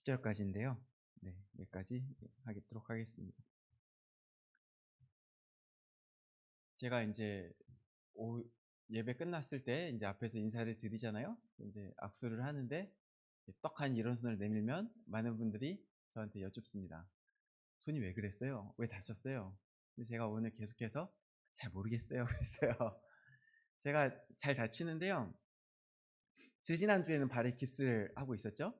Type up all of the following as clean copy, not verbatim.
10절까지인데요. 네, 여기까지 하도록 하겠습니다. 제가 이제 예배 끝났을 때 이제 앞에서 인사를 드리잖아요. 이제 악수를 하는데 떡하니 이런 손을 내밀면 많은 분들이 저한테 여쭙습니다. 손이 왜 그랬어요? 왜 다쳤어요? 근데 제가 오늘 계속해서 잘 모르겠어요. 그랬어요. 제가 잘 다치는데요. 지지난주에는 발에 깁스를 하고 있었죠.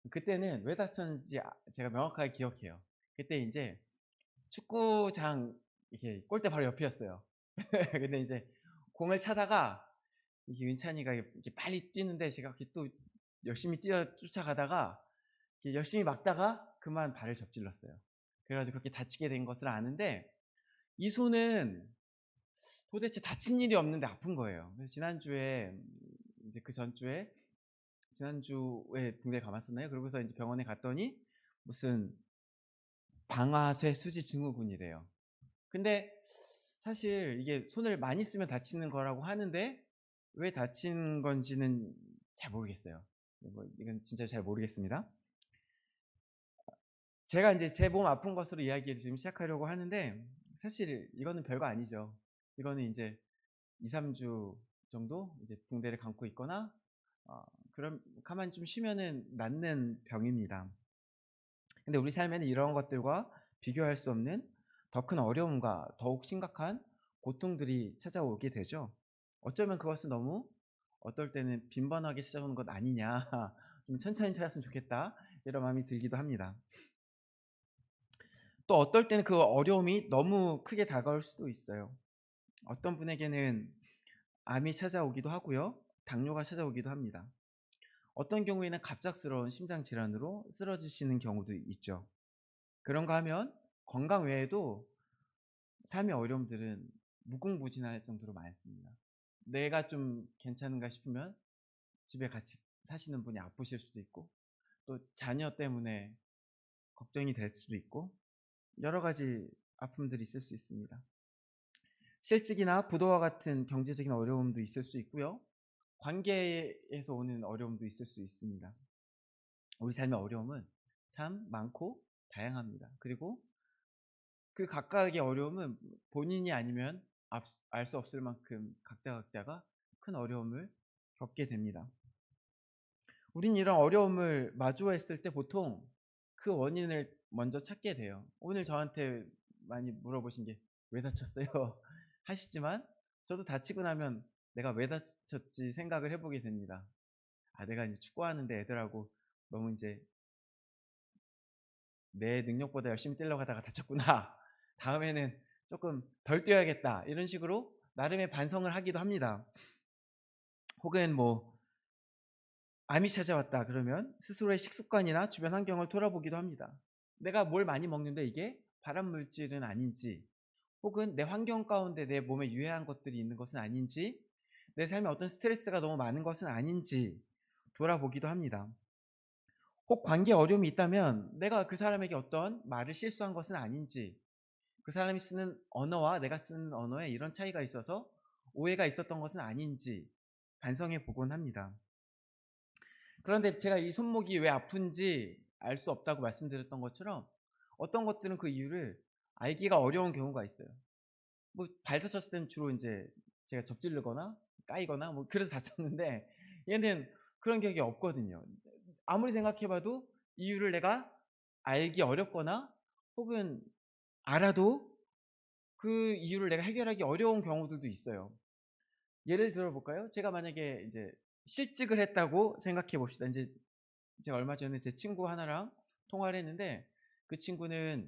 그때는 왜 다쳤는지 제가 명확하게 기억해요. 그때 이제 축구장 이렇게 골대 바로 옆이었어요. 근데 이제 공을 차다가 이게 윤찬이가 이렇게 빨리 뛰는데 제가 이렇게 또 열심히 쫓아가다가 이렇게 열심히 막다가 그만 발을 접질렀어요. 그래가지고 그렇게 다치게 된 것을 아는데 이 손은 도대체 다친 일이 없는데 아픈 거예요. 그래서 지난주에 이제 그 전주에 지난주에 붕대를 감았었나요? 그러고서 이제 병원에 갔더니 무슨 방아쇠 수지 증후군이래요. 근데 사실 이게 손을 많이 쓰면 다치는 거라고 하는데 왜 다친 건지는 잘 모르겠어요. 뭐 이건 진짜 잘 모르겠습니다. 제가 이제 제 몸 아픈 것으로 이야기를 지금 시작하려고 하는데 사실 이거는 별거 아니죠. 이거는 이제 2-3주 정도 이제 붕대를 감고 있거나 그럼 가만히 좀 쉬면은 낫는 병입니다. 근데 우리 삶에는 이런 것들과 비교할 수 없는 더 큰 어려움과 더욱 심각한 고통들이 찾아오게 되죠. 어쩌면 그것은 너무 어떨 때는 빈번하게 찾아오는 것 아니냐. 좀 천천히 찾았으면 좋겠다. 이런 마음이 들기도 합니다. 또 어떨 때는 그 어려움이 너무 크게 다가올 수도 있어요. 어떤 분에게는 암이 찾아오기도 하고요. 당뇨가 찾아오기도 합니다. 어떤 경우에는 갑작스러운 심장 질환으로 쓰러지시는 경우도 있죠. 그런가 하면 건강 외에도 삶의 어려움들은 무궁무진할 정도로 많습니다. 내가 좀 괜찮은가 싶으면 집에 같이 사시는 분이 아프실 수도 있고 또 자녀 때문에 걱정이 될 수도 있고 여러 가지 아픔들이 있을 수 있습니다. 실직이나 부도와 같은 경제적인 어려움도 있을 수 있고요. 관계에서 오는 어려움도 있을 수 있습니다. 우리 삶의 어려움은 참 많고 다양합니다. 그리고 그 각각의 어려움은 본인이 아니면 알 수 없을 만큼 각자가 큰 어려움을 겪게 됩니다. 우린 이런 어려움을 마주했을 때 보통 그 원인을 먼저 찾게 돼요. 오늘 저한테 많이 물어보신 게 왜 다쳤어요? 하시지만 저도 다치고 나면 내가 왜 다쳤지 생각을 해보게 됩니다. 내가 이제 축구하는데 애들하고 너무 이제 내 능력보다 열심히 뛰려고 하다가 다쳤구나. 다음에는 조금 덜 뛰어야겠다. 이런 식으로 나름의 반성을 하기도 합니다. 혹은 뭐 암이 찾아왔다 그러면 스스로의 식습관이나 주변 환경을 돌아보기도 합니다. 내가 뭘 많이 먹는데 이게 발암 물질은 아닌지, 혹은 내 환경 가운데 내 몸에 유해한 것들이 있는 것은 아닌지, 내 삶에 어떤 스트레스가 너무 많은 것은 아닌지 돌아보기도 합니다. 혹 관계 어려움이 있다면 내가 그 사람에게 어떤 말을 실수한 것은 아닌지, 그 사람이 쓰는 언어와 내가 쓰는 언어에 이런 차이가 있어서 오해가 있었던 것은 아닌지 반성해 보곤 합니다. 그런데 제가 이 손목이 왜 아픈지 알 수 없다고 말씀드렸던 것처럼 어떤 것들은 그 이유를 알기가 어려운 경우가 있어요. 뭐 발 다쳤을 때는 주로 이제 제가 접질르거나 까이거나 뭐 그래서 다쳤는데 얘는 그런 격이 없거든요. 아무리 생각해 봐도 이유를 내가 알기 어렵거나 혹은 알아도 그 이유를 내가 해결하기 어려운 경우들도 있어요. 예를 들어 볼까요? 제가 만약에 이제 실직을 했다고 생각해 봅시다. 이제 제가 얼마 전에 제 친구 하나랑 통화를 했는데 그 친구는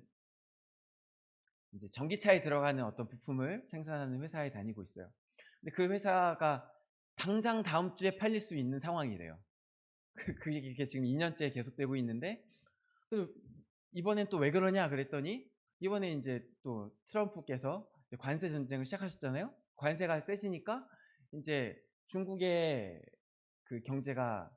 이제 전기차에 들어가는 어떤 부품을 생산하는 회사에 다니고 있어요. 근데 그 회사가 당장 다음 주에 팔릴 수 있는 상황이래요. 그게 지금 2년째 계속되고 있는데 이번엔 또 왜 그러냐 그랬더니 이번에 이제 또 트럼프께서 관세 전쟁을 시작하셨잖아요. 관세가 세지니까 이제 중국의 그 경제가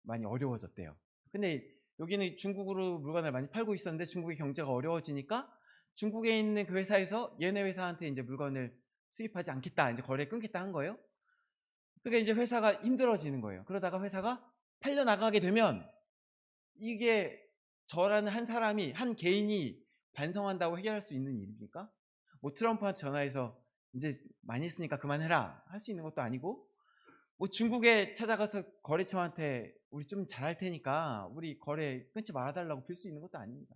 많이 어려워졌대요. 근데 여기는 중국으로 물건을 많이 팔고 있었는데 중국의 경제가 어려워지니까 중국에 있는 그 회사에서 얘네 회사한테 이제 물건을 수입하지 않겠다, 이제 거래 끊겠다 한 거예요. 그게 이제 회사가 힘들어지는 거예요. 그러다가 회사가 팔려 나가게 되면 이게 저라는 한 사람이, 한 개인이 반성한다고 해결할 수 있는 일입니까? 뭐 트럼프한테 전화해서 이제 많이 했으니까 그만해라 할 수 있는 것도 아니고, 뭐 중국에 찾아가서 거래처한테 우리 좀 잘할 테니까 우리 거래 끊지 말아달라고 빌 수 있는 것도 아닙니다.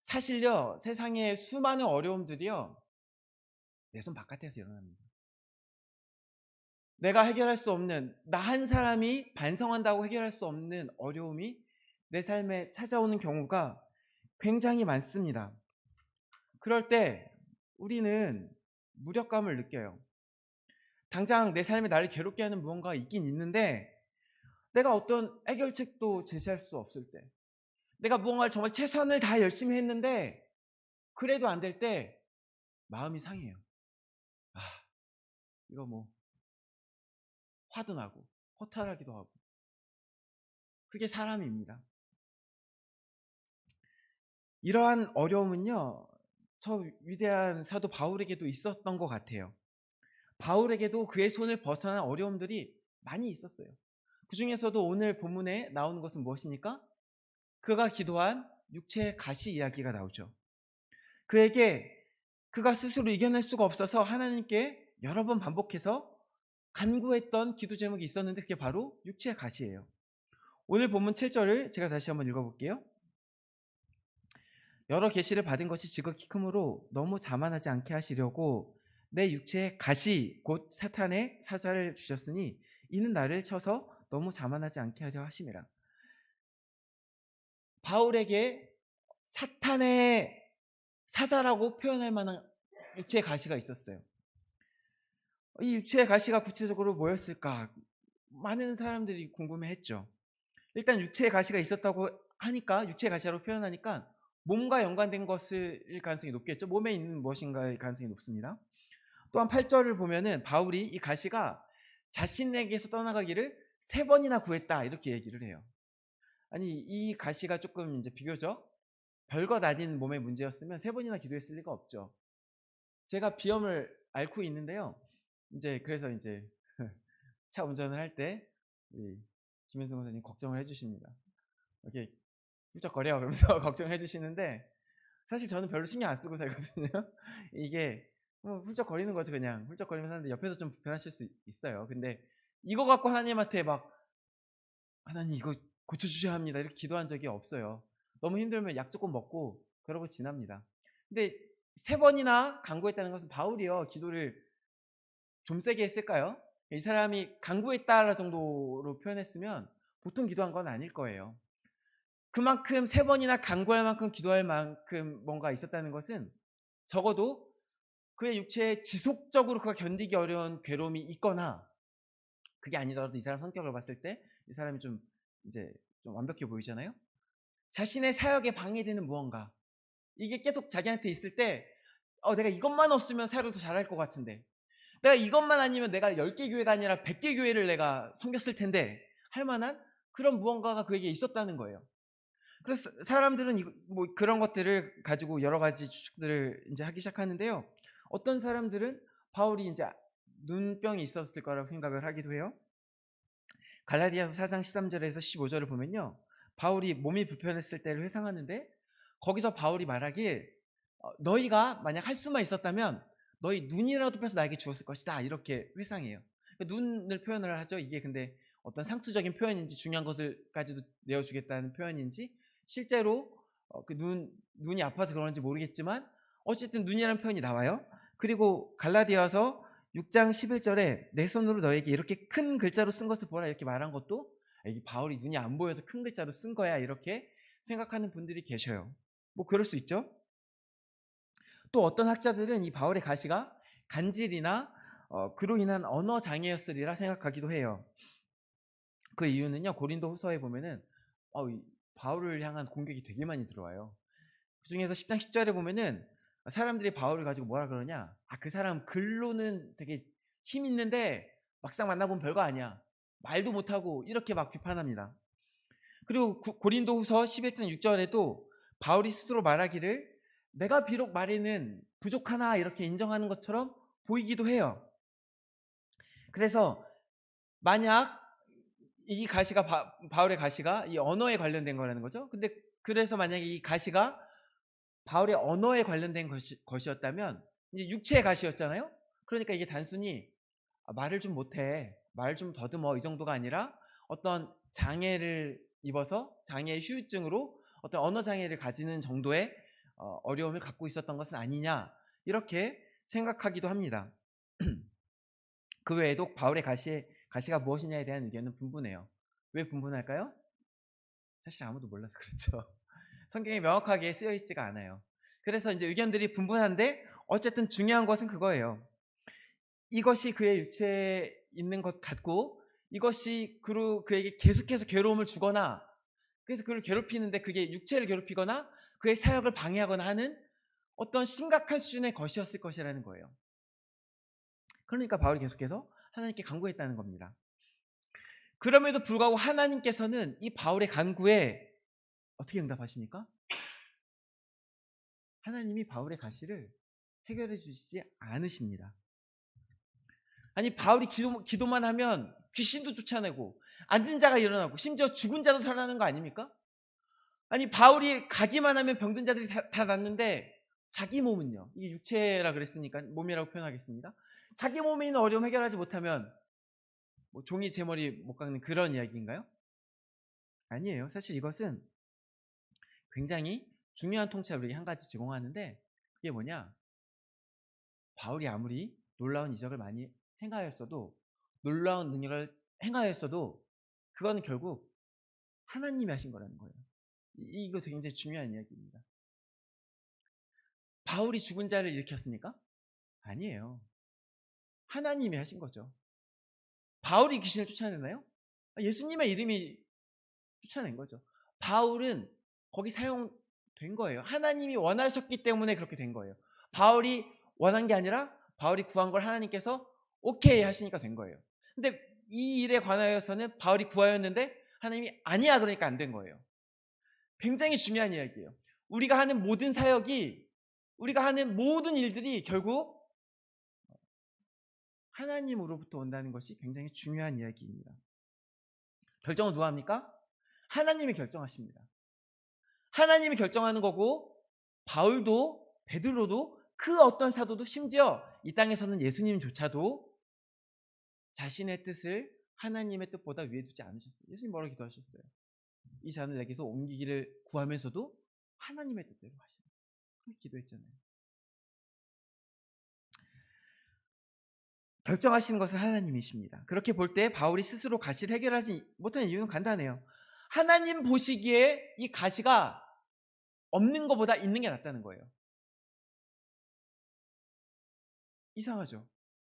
사실요, 세상에 수많은 어려움들이요, 내 손 바깥에서 일어납니다. 내가 해결할 수 없는, 나 한 사람이 반성한다고 해결할 수 없는 어려움이 내 삶에 찾아오는 경우가 굉장히 많습니다. 그럴 때 우리는 무력감을 느껴요. 당장 내 삶에 나를 괴롭게 하는 무언가가 있긴 있는데 내가 어떤 해결책도 제시할 수 없을 때, 내가 무언가를 정말 최선을 다 열심히 했는데 그래도 안 될 때 마음이 상해요. 아, 이거 뭐 화도 나고 허탈하기도 하고. 그게 사람입니다. 이러한 어려움은요, 저 위대한 사도 바울에게도 있었던 것 같아요. 바울에게도 그의 손을 벗어난 어려움들이 많이 있었어요. 그 중에서도 오늘 본문에 나오는 것은 무엇입니까? 그가 기도한 육체의 가시 이야기가 나오죠. 그에게 그가 스스로 이겨낼 수가 없어서 하나님께 여러 번 반복해서 간구했던 기도 제목이 있었는데 그게 바로 육체의 가시예요. 오늘 본문 7절을 제가 다시 한번 읽어볼게요. 여러 계시를 받은 것이 지극히 크므로 너무 자만하지 않게 하시려고 내 육체의 가시 곧 사탄의 사자를 주셨으니 이는 나를 쳐서 너무 자만하지 않게 하려 하심이라. 바울에게 사탄의 사자라고 표현할 만한 육체의 가시가 있었어요. 이 육체의 가시가 구체적으로 뭐였을까? 많은 사람들이 궁금해했죠. 일단 육체의 가시가 있었다고 하니까, 육체의 가시라고 표현하니까 몸과 연관된 것일 가능성이 높겠죠. 몸에 있는 무엇인가의 가능성이 높습니다. 또한 8절을 보면은 바울이 이 가시가 자신에게서 떠나가기를 3번이나 구했다 이렇게 얘기를 해요. 아니, 이 가시가 조금 이제 비교적 별것 아닌 몸의 문제였으면 3번이나 기도했을 리가 없죠. 제가 비염을 앓고 있는데요. 이제 그래서 이제 차 운전을 할 때 우리 김현승 선생님 걱정을 해주십니다. 이렇게 훌쩍거려 그러면서 걱정해 주시는데, 사실 저는 별로 신경 안 쓰고 살거든요. 이게 훌쩍거리는 거죠. 그냥 훌쩍거리면서 사는데 옆에서 좀 불편하실 수 있어요. 근데 이거 갖고 하나님한테 막 하나님 이거 고쳐주셔야 합니다 이렇게 기도한 적이 없어요. 너무 힘들면 약 조금 먹고 그러고 지납니다. 근데 3번이나 간구했다는 것은 바울이요, 기도를 좀 세게 했을까요? 이 사람이 간구했다 정도로 표현했으면 보통 기도한 건 아닐 거예요. 그만큼 3번이나 간구할 만큼 기도할 만큼 뭔가 있었다는 것은 적어도 그의 육체에 지속적으로 그가 견디기 어려운 괴로움이 있거나, 그게 아니더라도 이 사람 성격을 봤을 때 이 사람이 좀 이제 좀 완벽해 보이잖아요. 자신의 사역에 방해되는 무언가, 이게 계속 자기한테 있을 때 내가 이것만 없으면 사역을 더 잘할 것 같은데, 내가 이것만 아니면 내가 10개 교회가 아니라 100개 교회를 내가 섬겼을 텐데 할 만한 그런 무언가가 그에게 있었다는 거예요. 그래서 사람들은 뭐 그런 것들을 가지고 여러 가지 추측들을 이제 하기 시작하는데요. 어떤 사람들은 바울이 이제 눈병이 있었을 거라고 생각을 하기도 해요. 갈라디아서 4장 13절에서 15절을 보면요, 바울이 몸이 불편했을 때를 회상하는데 거기서 바울이 말하길 너희가 만약 할 수만 있었다면 너희 눈이라도 빼서 나에게 주었을 것이다 이렇게 회상해요. 눈을 표현을 하죠. 이게 근데 어떤 상투적인 표현인지 중요한 것을까지도 내어주겠다는 표현인지 실제로 그 눈이 아파서 그런지 모르겠지만 어쨌든 눈이라는 표현이 나와요. 그리고 갈라디아서 6장 11절에 내 손으로 너에게 이렇게 큰 글자로 쓴 것을 보라 이렇게 말한 것도 이 바울이 눈이 안 보여서 큰 글자로 쓴 거야 이렇게 생각하는 분들이 계셔요. 뭐 그럴 수 있죠. 또 어떤 학자들은 이 바울의 가시가 간질이나 그로 인한 언어 장애였으리라 생각하기도 해요. 그 이유는요, 고린도 후서에 보면은 이 바울을 향한 공격이 되게 많이 들어와요. 그 중에서 10장 10절에 보면은 사람들이 바울을 가지고 뭐라 그러냐, 그 사람 글로는 되게 힘 있는데 막상 만나보면 별거 아니야, 말도 못하고, 이렇게 막 비판합니다. 그리고 고린도 후서 11장 6절에도 바울이 스스로 말하기를 내가 비록 말에는 부족하나 이렇게 인정하는 것처럼 보이기도 해요. 그래서 만약 이 가시가 바울의 가시가 이 언어에 관련된 거라는 거죠. 근데 그래서 만약에 이 가시가 바울의 언어에 관련된 것이었다면 이제 육체의 가시였잖아요. 그러니까 이게 단순히 말을 좀 못해, 말 좀 더듬어 이 정도가 아니라 어떤 장애를 입어서 장애의 후유증으로 어떤 언어 장애를 가지는 정도의 어려움을 갖고 있었던 것은 아니냐 이렇게 생각하기도 합니다. 그 외에도 바울의 가시가 무엇이냐에 대한 의견은 분분해요. 왜 분분할까요? 사실 아무도 몰라서 그렇죠. 성경에 명확하게 쓰여 있지가 않아요. 그래서 이제 의견들이 분분한데 어쨌든 중요한 것은 그거예요. 이것이 그의 육체에 있는 것 같고 이것이 그에게 계속해서 괴로움을 주거나 그래서 그를 괴롭히는데 그게 육체를 괴롭히거나 그의 사역을 방해하거나 하는 어떤 심각한 수준의 것이었을 것이라는 거예요. 그러니까 바울이 계속해서 하나님께 간구했다는 겁니다. 그럼에도 불구하고 하나님께서는 이 바울의 간구에 어떻게 응답하십니까? 하나님이 바울의 가시를 해결해 주시지 않으십니다. 아니 바울이 기도만 하면 귀신도 쫓아내고 앉은 자가 일어나고 심지어 죽은 자도 살아나는 거 아닙니까? 아니 바울이 가기만 하면 병든 자들이 다 낫는데 자기 몸은요. 이게 육체라 그랬으니까 몸이라고 표현하겠습니다. 자기 몸에 있는 어려움 해결하지 못하면 뭐 종이 제 머리 못 깎는 그런 이야기인가요? 아니에요. 사실 이것은 굉장히 중요한 통찰을 우리에게 한 가지 제공하는데 그게 뭐냐? 바울이 아무리 놀라운 이적을 많이 행하였어도 놀라운 능력을 행하였어도 그거는 결국 하나님이 하신 거라는 거예요. 이거 굉장히 중요한 이야기입니다. 바울이 죽은 자를 일으켰습니까? 아니에요. 하나님이 하신 거죠. 바울이 귀신을 쫓아냈나요? 예수님의 이름이 쫓아낸 거죠. 바울은 거기 사용된 거예요. 하나님이 원하셨기 때문에 그렇게 된 거예요. 바울이 원한 게 아니라 바울이 구한 걸 하나님께서 오케이 하시니까 된 거예요. 근데 이 일에 관하여서는 바울이 구하였는데 하나님이 아니야 그러니까 안 된 거예요. 굉장히 중요한 이야기예요. 우리가 하는 모든 사역이 우리가 하는 모든 일들이 결국 하나님으로부터 온다는 것이 굉장히 중요한 이야기입니다. 결정은 누가 합니까? 하나님이 결정하십니다. 하나님이 결정하는 거고 바울도 베드로도 그 어떤 사도도 심지어 이 땅에서는 예수님조차도 자신의 뜻을 하나님의 뜻보다 위에 두지 않으셨어요. 예수님 뭐라고 기도하셨어요? 이 잔을 내게서 옮기기를 구하면서도 하나님의 뜻대로 하시는 그렇게 기도했잖아요. 결정하시는 것은 하나님이십니다. 그렇게 볼 때 바울이 스스로 가시를 해결하지 못하는 이유는 간단해요. 하나님 보시기에 이 가시가 없는 것보다 있는 게 낫다는 거예요. 이상하죠.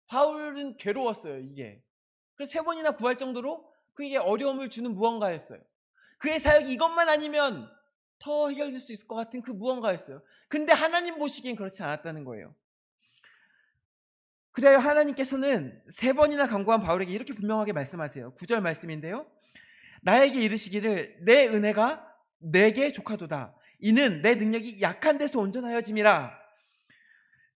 바울은 괴로웠어요. 이게. 그래서 3번이나 구할 정도로 그에게 어려움을 주는 무언가였어요. 그의 사역이 이것만 아니면 더 해결될 수 있을 것 같은 그 무언가였어요. 근데 하나님 보시기엔 그렇지 않았다는 거예요. 그래야 하나님께서는 3번이나 간구한 바울에게 이렇게 분명하게 말씀하세요. 9절 말씀인데요. 나에게 이르시기를 내 은혜가 내게 족하도다. 이는 내 능력이 약한 데서 온전하여짐이라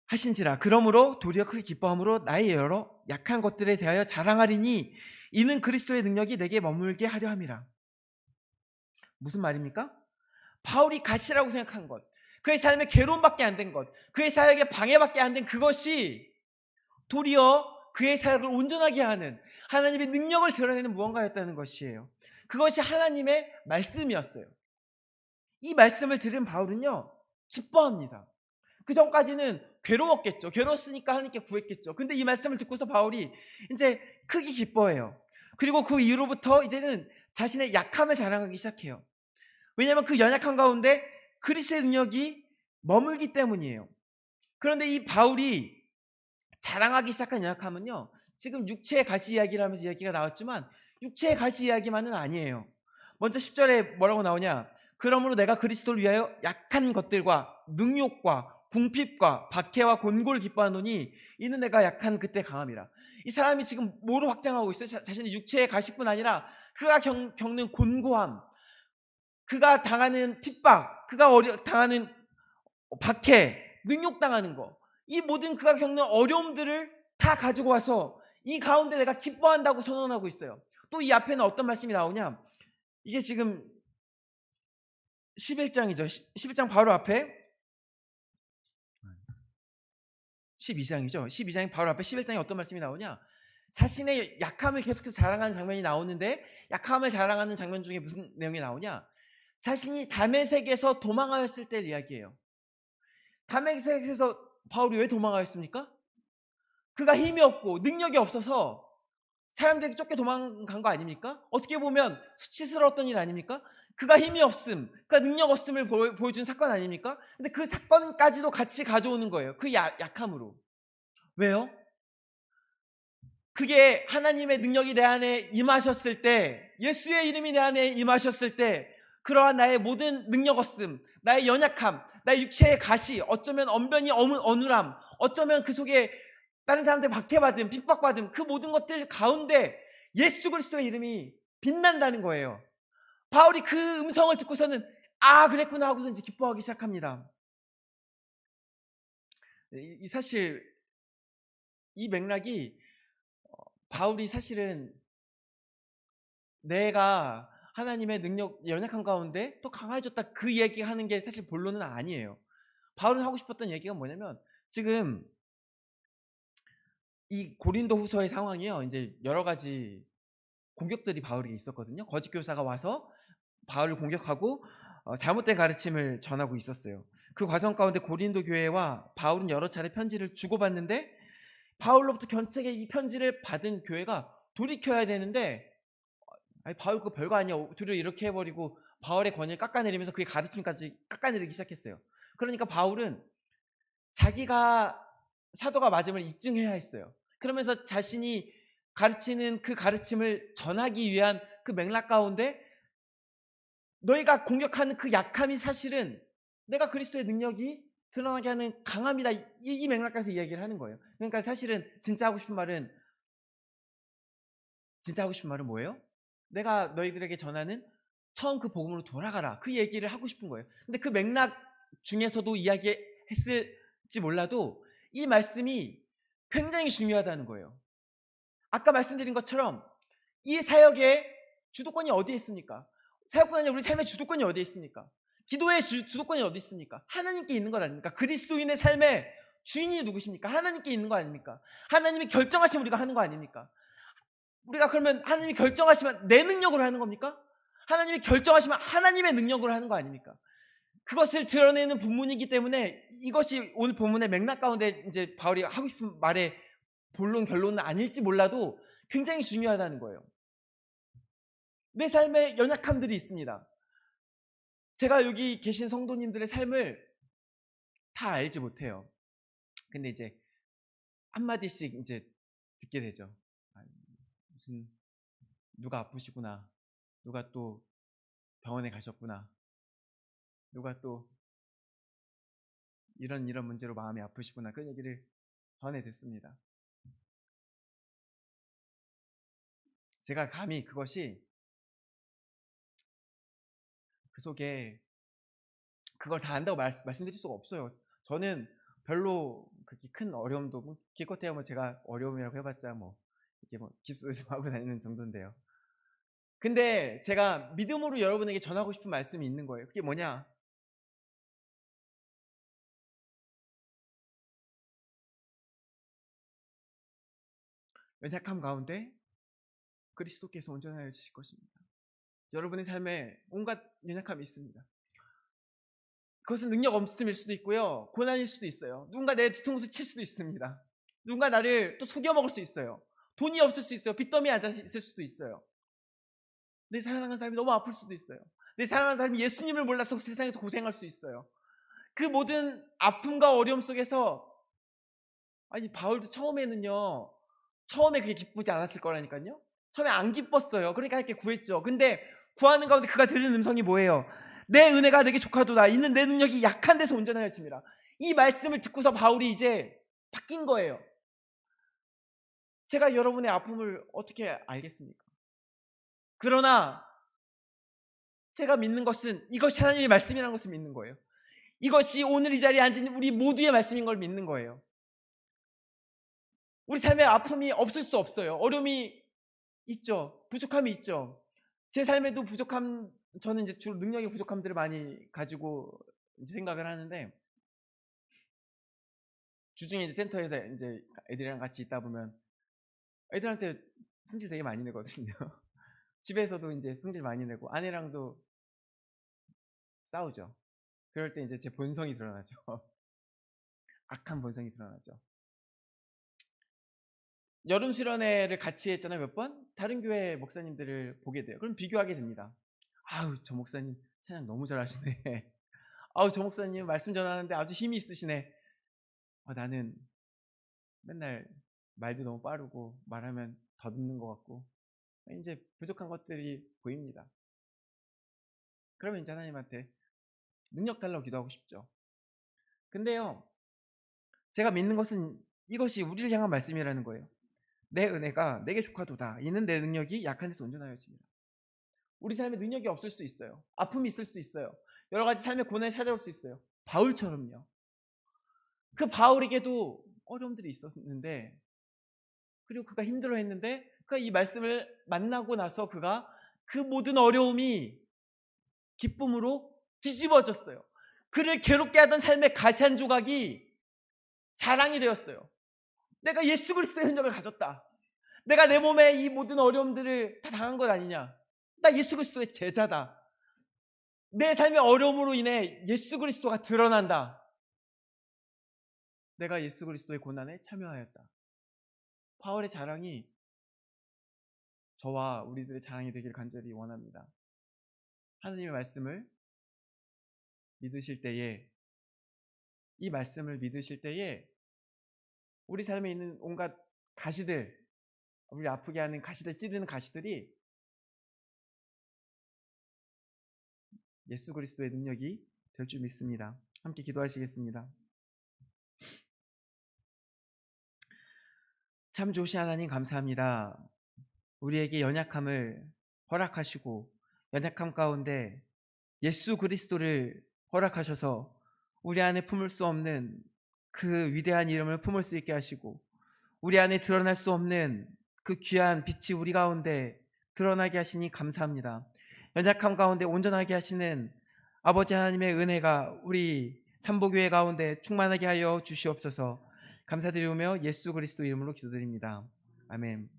하신지라. 그러므로 도리어 크게 기뻐함으로 나의 여러 약한 것들에 대하여 자랑하리니 이는 그리스도의 능력이 내게 머물게 하려 함이라. 무슨 말입니까? 바울이 가시라고 생각한 것, 그의 삶에 괴로움밖에 안 된 것, 그의 사역에 방해밖에 안 된 그것이 도리어 그의 사역을 온전하게 하는 하나님의 능력을 드러내는 무언가였다는 것이에요. 그것이 하나님의 말씀이었어요. 이 말씀을 들은 바울은요 기뻐합니다. 그 전까지는 괴로웠겠죠. 괴로웠으니까 하나님께 구했겠죠. 근데 이 말씀을 듣고서 바울이 이제 크게 기뻐해요. 그리고 그 이후로부터 이제는 자신의 약함을 자랑하기 시작해요. 왜냐하면 그 연약한 가운데 그리스도의 능력이 머물기 때문이에요. 그런데 이 바울이 자랑하기 시작한 연약함은요, 지금 육체의 가시 이야기를 하면서 이야기가 나왔지만 육체의 가시 이야기만은 아니에요. 먼저 10절에 뭐라고 나오냐? 그러므로 내가 그리스도를 위하여 약한 것들과 능욕과 궁핍과 박해와 곤고를 기뻐하노니 이는 내가 약한 그때 강함이라. 이 사람이 지금 뭐로 확장하고 있어요? 자신의 육체의 가시뿐 아니라 그가 겪는 곤고함, 그가 당하는 핍박, 그가 당하는 박해, 능욕당하는 거, 이 모든 그가 겪는 어려움들을 다 가지고 와서 이 가운데 내가 기뻐한다고 선언하고 있어요. 또 이 앞에는 어떤 말씀이 나오냐? 이게 지금 11장이죠. 11장 바로 앞에 12장이죠. 12장이 바로 앞에 11장에 어떤 말씀이 나오냐? 자신의 약함을 계속해서 자랑하는 장면이 나오는데, 약함을 자랑하는 장면 중에 무슨 내용이 나오냐? 자신이 다메섹에서 도망하였을 때 이야기예요. 다메섹에서 바울이 왜 도망하였습니까? 그가 힘이 없고 능력이 없어서 사람들에게 쫓겨 도망간 거 아닙니까? 어떻게 보면 수치스러웠던 일 아닙니까? 그가 힘이 없음, 그가 능력 없음을 보여준 사건 아닙니까? 근데 그 사건까지도 같이 가져오는 거예요. 그 약함으로. 왜요? 그게 하나님의 능력이 내 안에 임하셨을 때, 예수의 이름이 내 안에 임하셨을 때, 그러한 나의 모든 능력 없음, 나의 연약함, 나의 육체의 가시, 어쩌면 언변이 어눌함, 어쩌면 그 속에 다른 사람들 박해받음, 핍박받음, 그 모든 것들 가운데 예수 그리스도의 이름이 빛난다는 거예요. 바울이 그 음성을 듣고서는 아, 그랬구나 하고서 이제 기뻐하기 시작합니다. 사실 이 맥락이 바울이 사실은 내가 하나님의 능력, 연약한 가운데 또 강해졌다, 그 얘기하는 게 사실 본론은 아니에요. 바울은 하고 싶었던 얘기가 뭐냐면, 지금 이 고린도 후서의 상황이요, 이제 여러 가지 공격들이 바울에게 있었거든요. 거짓 교사가 와서 바울을 공격하고 잘못된 가르침을 전하고 있었어요. 그 과정 가운데 고린도 교회와 바울은 여러 차례 편지를 주고받는데, 바울로부터 견책의 이 편지를 받은 교회가 돌이켜야 되는데, 아니 바울 그거 별거 아니야, 도리어 이렇게 해버리고 바울의 권위를 깎아내리면서 그의 가르침까지 깎아내리기 시작했어요. 그러니까 바울은 자기가 사도가 맞음을 입증해야 했어요. 그러면서 자신이 가르치는 그 가르침을 전하기 위한 그 맥락 가운데, 너희가 공격하는 그 약함이 사실은 내가 그리스도의 능력이 드러나게 하는 강함이다, 이 맥락에서 이야기를 하는 거예요. 그러니까 사실은 진짜 하고 싶은 말은 뭐예요? 내가 너희들에게 전하는 처음 그 복음으로 돌아가라, 그 얘기를 하고 싶은 거예요. 근데 그 맥락 중에서도 이야기했을지 몰라도 이 말씀이 굉장히 중요하다는 거예요. 아까 말씀드린 것처럼 이 사역의 주도권이 어디에 있습니까? 사역권 아니라 우리 삶의 주도권이 어디에 있습니까? 기도의 주도권이 어디 있습니까? 하나님께 있는 것 아닙니까? 그리스도인의 삶의 주인이 누구십니까? 하나님께 있는 거 아닙니까? 하나님이 결정하시면 우리가 하는 거 아닙니까? 우리가 그러면 하나님이 결정하시면 내 능력으로 하는 겁니까? 하나님이 결정하시면 하나님의 능력으로 하는 거 아닙니까? 그것을 드러내는 본문이기 때문에 이것이 오늘 본문의 맥락 가운데 이제 바울이 하고 싶은 말의 본론 결론은 아닐지 몰라도 굉장히 중요하다는 거예요. 내 삶에 연약함들이 있습니다. 제가 여기 계신 성도님들의 삶을 다 알지 못해요. 근데 이제 한마디씩 이제 듣게 되죠. 무슨 누가 아프시구나, 누가 또 병원에 가셨구나, 누가 또 이런 문제로 마음이 아프시구나, 그런 얘기를 전해 듣습니다. 제가 감히 그것이 그 속에 그걸 다 안다고 말씀드릴 수가 없어요. 저는 별로 그렇게 큰 어려움도, 뭐 기껏해야 뭐 제가 어려움이라고 해봤자 뭐 이렇게 뭐 깁스 좀 하고 다니는 정도인데요. 근데 제가 믿음으로 여러분에게 전하고 싶은 말씀이 있는 거예요. 그게 뭐냐? 연약함 가운데 그리스도께서 온전하여 주실 것입니다. 여러분의 삶에 온갖 연약함이 있습니다. 그것은 능력 없음일 수도 있고요, 고난일 수도 있어요. 누군가 내 뒤통수 칠 수도 있습니다. 누군가 나를 또 속여먹을 수 있어요. 돈이 없을 수 있어요. 빚더미에 앉아 있을 수도 있어요. 내 사랑하는 사람이 너무 아플 수도 있어요. 내 사랑하는 사람이 예수님을 몰라서 세상에서 고생할 수 있어요. 그 모든 아픔과 어려움 속에서, 아니 바울도 처음에 그게 기쁘지 않았을 거라니까요. 처음에 안 기뻤어요. 그러니까 이렇게 구했죠. 근데 구하는 가운데 그가 들은 음성이 뭐예요? 내 은혜가 내게 족하도다. 이는 내 능력이 약한 데서 온전하여 짐이라. 이 말씀을 듣고서 바울이 이제 바뀐 거예요. 제가 여러분의 아픔을 어떻게 알겠습니까? 그러나 제가 믿는 것은 이것이 하나님의 말씀이라는 것을 믿는 거예요. 이것이 오늘 이 자리에 앉은 우리 모두의 말씀인 걸 믿는 거예요. 우리 삶에 아픔이 없을 수 없어요. 어려움이 있죠. 부족함이 있죠. 제 삶에도 부족함 저는 이제 주로 능력의 부족함들을 많이 가지고 이제 생각을 하는데, 주중에 이제 센터에서 이제 애들이랑 같이 있다 보면 애들한테 승질 되게 많이 내거든요. 집에서도 이제 승질 많이 내고 아내랑도 싸우죠. 그럴 때 이제 제 본성이 드러나죠. 악한 본성이 드러나죠. 여름 수련회를 같이 했잖아요, 몇 번. 다른 교회 목사님들을 보게 돼요. 그럼 비교하게 됩니다. 아우, 저 목사님 찬양 너무 잘하시네. 아우, 저 목사님 말씀 전하는데 아주 힘이 있으시네. 나는 맨날 말도 너무 빠르고 말하면 더듬는 것 같고 이제 부족한 것들이 보입니다. 그러면 이제 하나님한테 능력 달라고 기도하고 싶죠. 근데요, 제가 믿는 것은 이것이 우리를 향한 말씀이라는 거예요. 내 은혜가 내게 족하도다. 이는 내 능력이 약한 데서 온전하여집니다. 우리 삶에 능력이 없을 수 있어요. 아픔이 있을 수 있어요. 여러 가지 삶의 고난이 찾아올 수 있어요. 바울처럼요. 그 바울에게도 어려움들이 있었는데, 그리고 그가 힘들어했는데, 그가 이 말씀을 만나고 나서 그가 그 모든 어려움이 기쁨으로 뒤집어졌어요. 그를 괴롭게 하던 삶의 가시 한 조각이 자랑이 되었어요. 내가 예수 그리스도의 흔적을 가졌다. 내가 내 몸에 이 모든 어려움들을 다 당한 것 아니냐. 나 예수 그리스도의 제자다. 내 삶의 어려움으로 인해 예수 그리스도가 드러난다. 내가 예수 그리스도의 고난에 참여하였다. 바울의 자랑이 저와 우리들의 자랑이 되길 간절히 원합니다. 하나님의 말씀을 믿으실 때에, 이 말씀을 믿으실 때에 우리 삶에 있는 온갖 가시들, 우리 아프게 하는 가시들, 찌르는 가시들이 예수 그리스도의 능력이 될 줄 믿습니다. 함께 기도하시겠습니다. 참 좋으신 하나님 감사합니다. 우리에게 연약함을 허락하시고 연약함 가운데 예수 그리스도를 허락하셔서 우리 안에 품을 수 없는 그 위대한 이름을 품을 수 있게 하시고 우리 안에 드러날 수 없는 그 귀한 빛이 우리 가운데 드러나게 하시니 감사합니다. 연약함 가운데 온전하게 하시는 아버지 하나님의 은혜가 우리 삼보교회 가운데 충만하게 하여 주시옵소서. 감사드리며 예수 그리스도 이름으로 기도드립니다. 아멘.